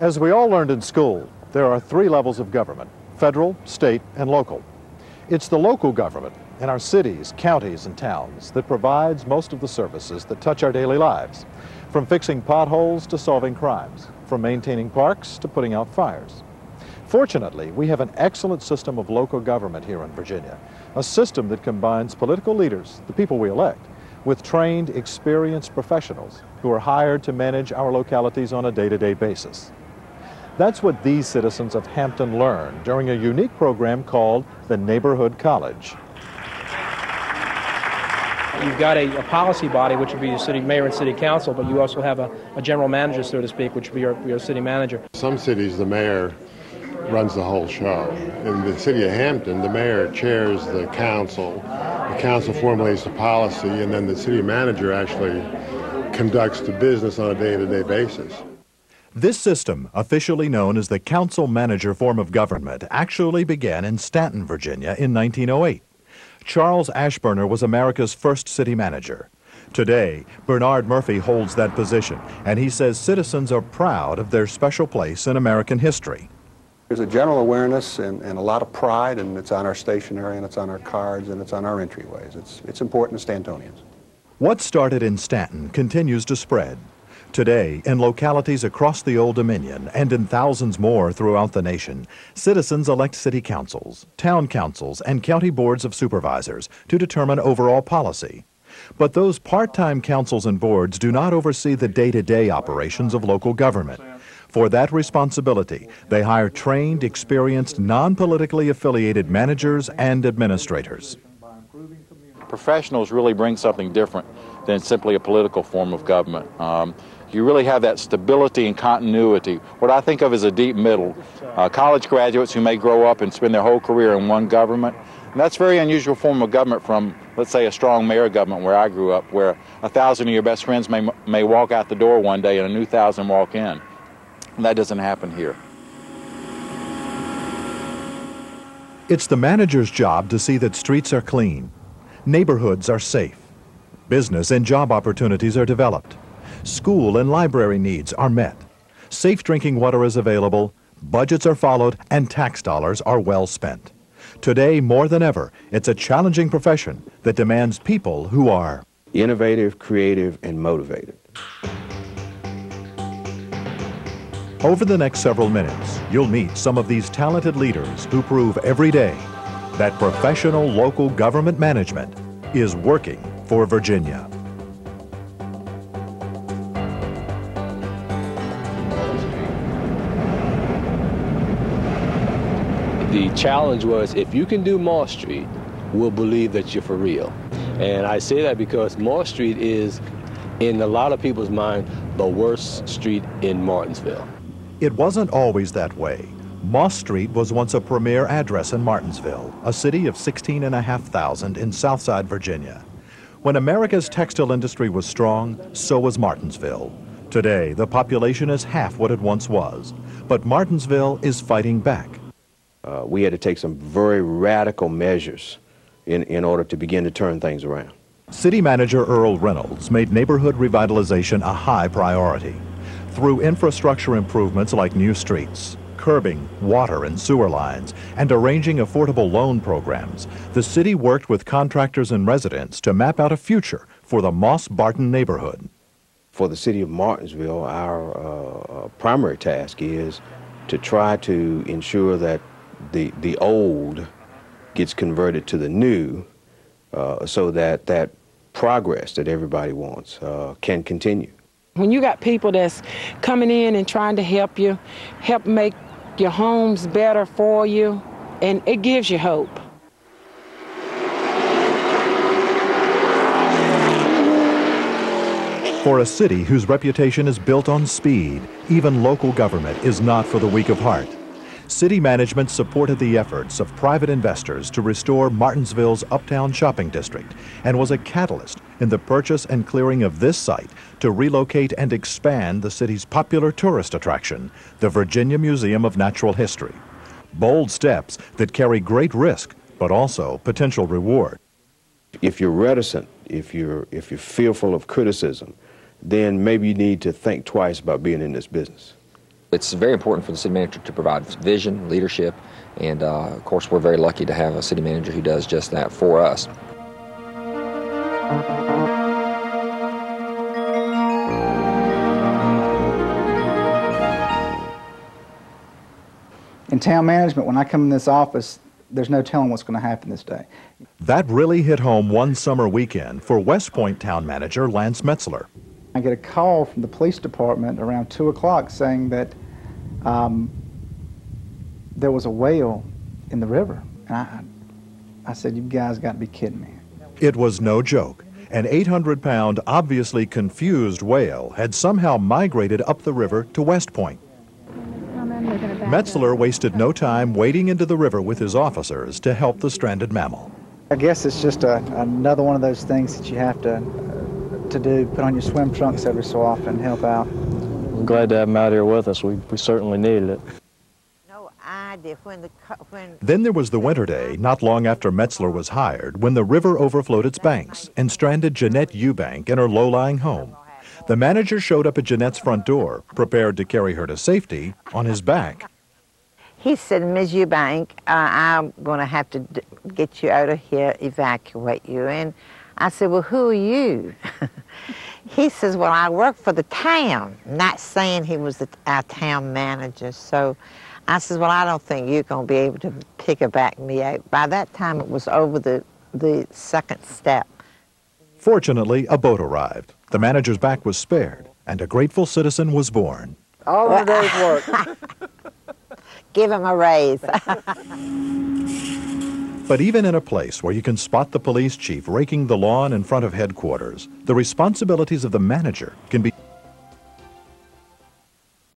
As we all learned in school, there are three levels of government: federal, state, and local. It's the local government in our cities, counties, and towns that provides most of the services that touch our daily lives, from fixing potholes to solving crimes, from maintaining parks to putting out fires. Fortunately, we have an excellent system of local government here in Virginia, a system that combines political leaders, the people we elect, with trained, experienced professionals who are hired to manage our localities on a day-to-day basis. That's what these citizens of Hampton learned during a unique program called the Neighborhood College. You've got a policy body, which would be the city mayor and city council, but you also have a general manager, so to speak, which would be your city manager. Some cities, the mayor runs the whole show. In the city of Hampton, the mayor chairs the council. The council formulates the policy, and then the city manager actually conducts the business on a day-to-day basis. This system, officially known as the council-manager form of government, actually began in Stanton, Virginia in 1908. Charles Ashburner was America's first city manager. Today, Bernard Murphy holds that position, and he says citizens are proud of their special place in American history. There's a general awareness and a lot of pride, and it's on our stationery, and it's on our cards, and it's on our entryways. It's important to Stantonians. What started in Stanton continues to spread. Today, in localities across the Old Dominion and in thousands more throughout the nation, citizens elect city councils, town councils, and county boards of supervisors to determine overall policy. But those part-time councils and boards do not oversee the day-to-day operations of local government. For that responsibility, they hire trained, experienced, non-politically affiliated managers and administrators. Professionals really bring something different than simply a political form of government. You really have that stability and continuity, what I think of as a deep middle. College graduates who may grow up and spend their whole career in one government. And that's a very unusual form of government from, let's say, a strong mayor government where I grew up, where 1,000 of your best friends may walk out the door one day and a new 1,000 walk in. And that doesn't happen here. It's the manager's job to see that streets are clean, neighborhoods are safe, business and job opportunities are developed, school and library needs are met, safe drinking water is available, budgets are followed, and tax dollars are well spent. Today, more than ever, it's a challenging profession that demands people who are innovative, creative, and motivated. Over the next several minutes, you'll meet some of these talented leaders who prove every day that professional local government management is working for Virginia. The challenge was, if you can do Mall Street, we'll believe that you're for real. And I say that because Mall Street is, in a lot of people's mind, the worst street in Martinsville. It wasn't always that way. Moss Street was once a premier address in Martinsville, a city of 16,500 in Southside Virginia. When America's textile industry was strong, so was Martinsville. Today, the population is half what it once was, but Martinsville is fighting back. We had to take some very radical measures in order to begin to turn things around. City Manager Earl Reynolds made neighborhood revitalization a high priority. Through infrastructure improvements like new streets, curbing, water and sewer lines, and arranging affordable loan programs, the city worked with contractors and residents to map out a future for the Moss-Barton neighborhood. For the city of Martinsville, our primary task is to try to ensure that the old gets converted to the new, so that that progress that everybody wants can continue. When you got people that's coming in and trying to help you, help make your homes better for you, and it gives you hope. For a city whose reputation is built on speed, even local government is not for the weak of heart. City management supported the efforts of private investors to restore Martinsville's uptown shopping district and was a catalyst in the purchase and clearing of this site to relocate and expand the city's popular tourist attraction, the Virginia Museum of Natural History. Bold steps that carry great risk, but also potential reward. If you're reticent, if you're fearful of criticism, then maybe you need to think twice about being in this business. It's very important for the city manager to provide vision, leadership, and of course we're very lucky to have a city manager who does just that for us. In town management, when I come in this office, there's no telling what's going to happen this day. That really hit home one summer weekend for West Point town manager Lance Metzler. I get a call from the police department around 2 o'clock saying that there was a whale in the river. And I said, you guys got to be kidding me. It was no joke. An 800-pound, obviously confused whale had somehow migrated up the river to West Point. Metzler wasted no time wading into the river with his officers to help the stranded mammal. I guess it's just another one of those things that you have to do, put on your swim trunks every so often, help out. I'm glad to have him out here with us. We certainly needed it. Then there was the winter day, not long after Metzler was hired, when the river overflowed its banks and stranded Jeanette Eubank in her low-lying home. The manager showed up at Jeanette's front door, prepared to carry her to safety on his back. He said, Ms. Eubank, I'm going to have to get you out of here, evacuate you. And I said, well, who are you? He says, well, I work for the town, not saying he was our town manager. So I says, well, I don't think you're going to be able to piggyback me out. By that time, it was over the second step. Fortunately, a boat arrived. The manager's back was spared, and a grateful citizen was born. All in a day's work. Give him a raise. But even in a place where you can spot the police chief raking the lawn in front of headquarters, the responsibilities of the manager can be